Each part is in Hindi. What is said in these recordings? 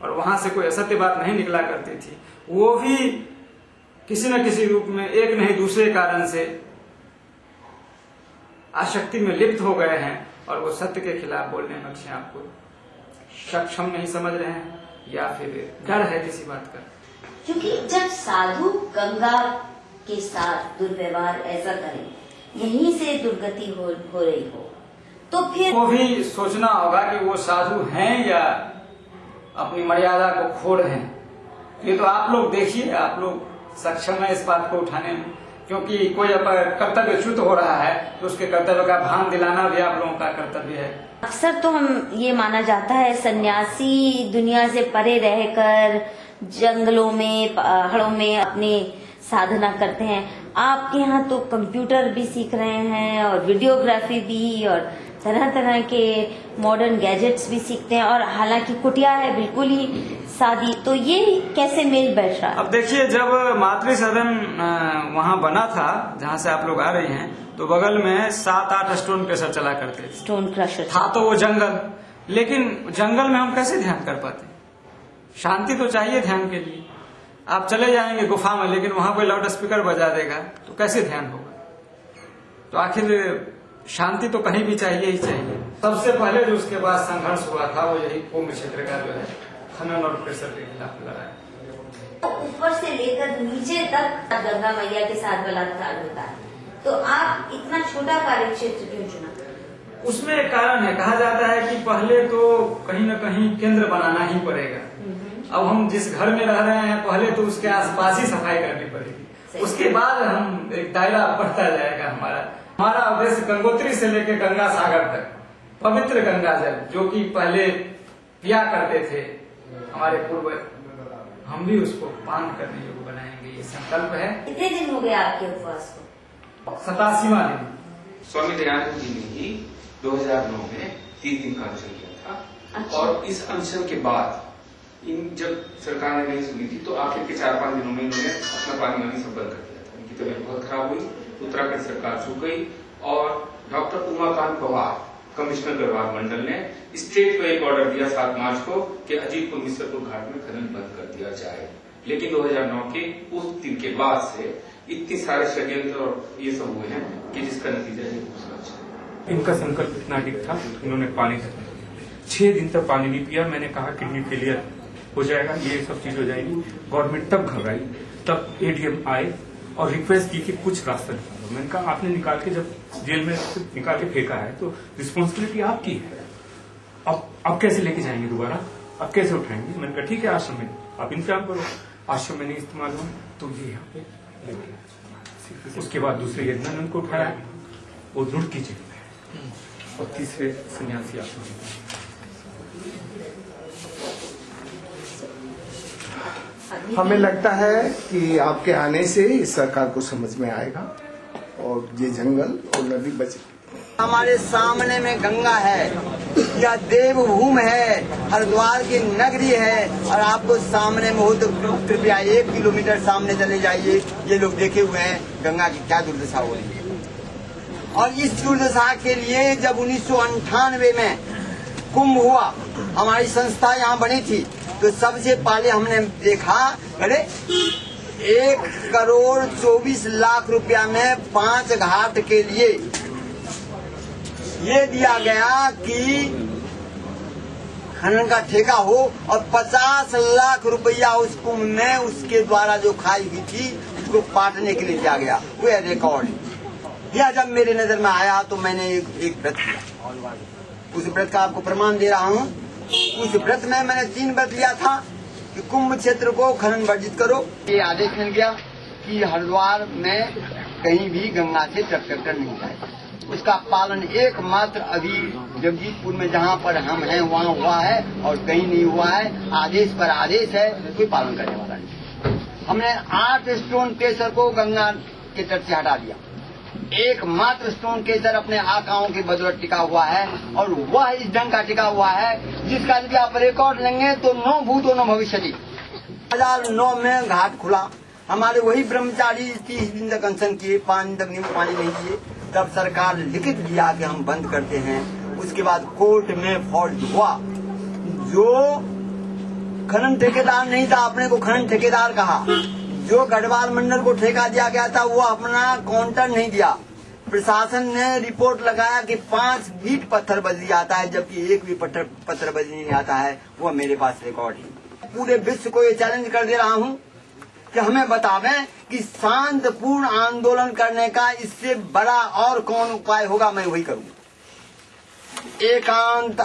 और वहां से कोई असत्य बात नहीं निकला करती थी, वो भी किसी न किसी रूप में एक नहीं दूसरे कारण से आसक्ति में लिप्त हो गए हैं और वो सत्य के खिलाफ बोलने में अपने आप को सक्षम नहीं समझ रहे हैं या फिर डर है किसी बात का। क्योंकि जब साधु गंगा के साथ दुर्व्यवहार ऐसा करें, यहीं से दुर्गति हो रही हो, तो फिर वो भी सोचना होगा कि वो साधु हैं या अपनी मर्यादा को खो रहे हैं। ये तो आप लोग देखिए, आप लोग सक्षम है इस बात को उठाने में, क्योंकि कोई कर्तव्यच्युत हो रहा है तो उसके कर्तव्य का भान दिलाना भी आप लोगों का कर्तव्य है। अक्सर तो हम ये माना जाता है सन्यासी दुनिया से परे रहकर जंगलों में पहाड़ों में अपनी साधना करते हैं। आपके यहाँ तो कंप्यूटर भी सीख रहे हैं और वीडियोग्राफी भी और तरह तरह के मॉडर्न गैजेट्स भी सीखते हैं, और हालांकि कुटिया है बिल्कुल ही सादी, तो ये कैसे मेल बैठ रहा है? अब देखिए, जब मातृ सदन वहाँ बना था जहाँ से आप लोग आ रही हैं, तो बगल में 7-8 स्टोन क्रशर चला करते थे। स्टोन क्रशर था तो वो जंगल, लेकिन जंगल में हम कैसे ध्यान कर पाते? शांति तो चाहिए ध्यान के लिए। आप चले जाएंगे गुफा में, लेकिन वहां कोई लाउड स्पीकर बजा देगा तो कैसे ध्यान होगा? तो आखिर शांति तो कहीं भी चाहिए ही चाहिए। सबसे पहले जो उसके बाद संघर्ष हुआ था वो यही कुंभ क्षेत्र का जो है खनन और प्रेशर के खिलाफ लड़ा। तो ऊपर से लेकर नीचे तक गंगा मैया के साथ बलात्कार होता है, तो आप इतना छोटा कार्य क्षेत्र क्यों चुना? उसमें एक कारण है, कहा जाता है कि पहले तो कहीं न कहीं केंद्र बनाना ही पड़ेगा। अब हम जिस घर में रह रहे हैं, पहले तो उसके आसपास ही सफाई करनी पड़ेगी, उसके बाद हम एक दायरा बढ़ता जाएगा। हमारा उद्देश्य गंगोत्री से लेकर गंगा सागर तक पवित्र गंगा जल, जो कि पहले पिया करते थे हमारे पूर्वज, हम भी उसको पान करने योग्य बनाएंगे, ये संकल्प है। कितने दिन हो गए आपके उपवास को? 87वां दिन। स्वामी दयानंद जी ने ही 2009 में 3 दिन का अनशन किया था। अच्छा। और इस अनशन के बाद जब सरकार ने नहीं सुनी थी, तो आखिर के 4-5 दिनों में इन्होंने अपना पानी वानी सब बंद कर दिया था। इनकी तबीयत बहुत खराब हुई, उत्तराखंड सरकार झुक गई और डॉक्टर उमाकांत पवार, कमिश्नर गढ़वाल मंडल ने स्टेट को एक ऑर्डर दिया 7 मार्च को कि अजीतपुर मिश्रपुर घाट में खनन बंद कर दिया जाए। लेकिन 2009 के उस दिन के बाद से इतने सारे षड्यंत्र और ये सब हुए हैं कि जिसका नतीजा ये है। इनका संकल्प इतना अधिक था, इन्होंने पानी 6 दिन तक पानी नहीं पिया। मैंने कहा किडनी फेलियर हो जाएगा, ये सब चीज हो जाएगी। गवर्नमेंट तब घबराई, तब एडीएम आए और रिक्वेस्ट की कि कुछ रास्ता निकालो। मैंने कहा आपने निकाल के जब जेल में निकाल के फेंका है तो रिस्पॉन्सिबिलिटी आपकी है। अब कैसे लेके जाएंगे दोबारा, अब कैसे उठाएंगे? मैंने कहा ठीक है, आश्रम में आप इंतजाम करो। आश्रम में नहीं इस्तेमाल हुआ तो ये यहाँ पे लेके, उसके बाद दूसरे यज्ञानंद को उठाया, वो रुड़की जी में, और तीसरे सन्यासी आश्रम में। हमें लगता है कि आपके आने से इस सरकार को समझ में आएगा और ये जंगल और नदी बचे। हमारे सामने में गंगा है, या देवभूमि है, हरिद्वार की नगरी है, और आपको सामने में हो तो कृपया 1 किलोमीटर सामने चले जाइए। ये लोग देखे हुए हैं गंगा की क्या दुर्दशा हो रही है। और इस दुर्दशा के लिए जब 1998 में कुंभ हुआ, हमारी संस्था यहाँ बनी थी, तो सबसे पहले हमने देखा, अरे 1,24,00,000 रुपया में 5 घाट के लिए ये दिया गया कि खनन का ठेका हो, और 50 लाख रुपया उस कुंभ में उसके द्वारा जो खाई हुई थी उसको बांटने के लिए दिया गया। वो रिकॉर्ड यह जब मेरे नजर में आया तो मैंने एक व्रत किया। उस व्रत का आपको प्रमाण दे रहा हूँ। उस व्रत में मैंने 3 व्रत लिया था कि कुंभ क्षेत्र को खनन वर्जित करो। ये आदेश मिल गया कि हरिद्वार में कहीं भी गंगा से ट्रैक्टर नहीं जाए। उसका पालन एकमात्र अभी जगजीतपुर में जहाँ पर हम हैं वहाँ हुआ है, और कहीं नहीं हुआ है। आदेश पर आदेश है, कोई पालन करने वाला नहीं। हमने 8 स्टोन केसर को गंगा के तट से हटा दिया। एकमात्र स्टोन केसर अपने आकाओं के बदौलत टिका हुआ है, और वह इस ढंग का टिका हुआ है जिसका यदि आप रिकॉर्ड लेंगे तो 9 भूतों 9 भविष्य। 2009 में घाट खुला, हमारे वही ब्रह्मचारी 30 दिन तक अनशन किए, 5 दिन तक नींबू पानी नहीं किए। तब सरकार लिखित दिया कि हम बंद करते हैं। उसके बाद कोर्ट में फॉल्ट हुआ, जो खनन ठेकेदार नहीं था, अपने को खनन ठेकेदार कहा। जो गढ़वाल मंडल को ठेका दिया गया था वो अपना काउंटर नहीं दिया। प्रशासन ने रिपोर्ट लगाया कि 5 फीट पत्थर बजरी आता है, जबकि एक भी पत्थर बजरी नहीं आता है। वो मेरे पास रिकॉर्ड है। पूरे विश्व को ये चैलेंज कर दे रहा हूँ कि हमें बतावें कि शांतिपूर्ण आंदोलन करने का इससे बड़ा और कौन उपाय होगा, मैं वही करूँगा। एकांत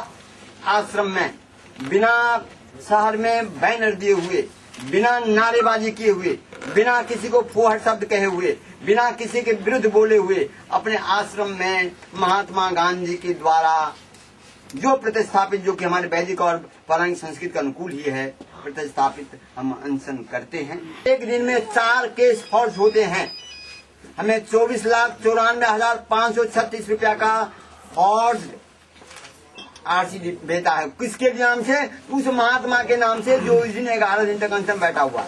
आश्रम में, बिना शहर में बैनर दिए हुए, बिना नारेबाजी किए हुए, बिना किसी को फूहड़ शब्द कहे हुए, बिना किसी के विरुद्ध बोले हुए, अपने आश्रम में महात्मा गांधी के द्वारा जो प्रतिस्थापित, जो कि हमारे वैदिक और पौराणिक संस्कृत के अनुकूल ही है, प्रतिस्थापित हम अनशन करते हैं। एक दिन में 4 केस फॉल्स होते हैं। हमें 24,94,536 रुपया का फॉल्स आरसी भेजा है। किसके नाम से? उस महात्मा के नाम से जो इस दिन 11 दिन तक अनशन बैठा हुआ।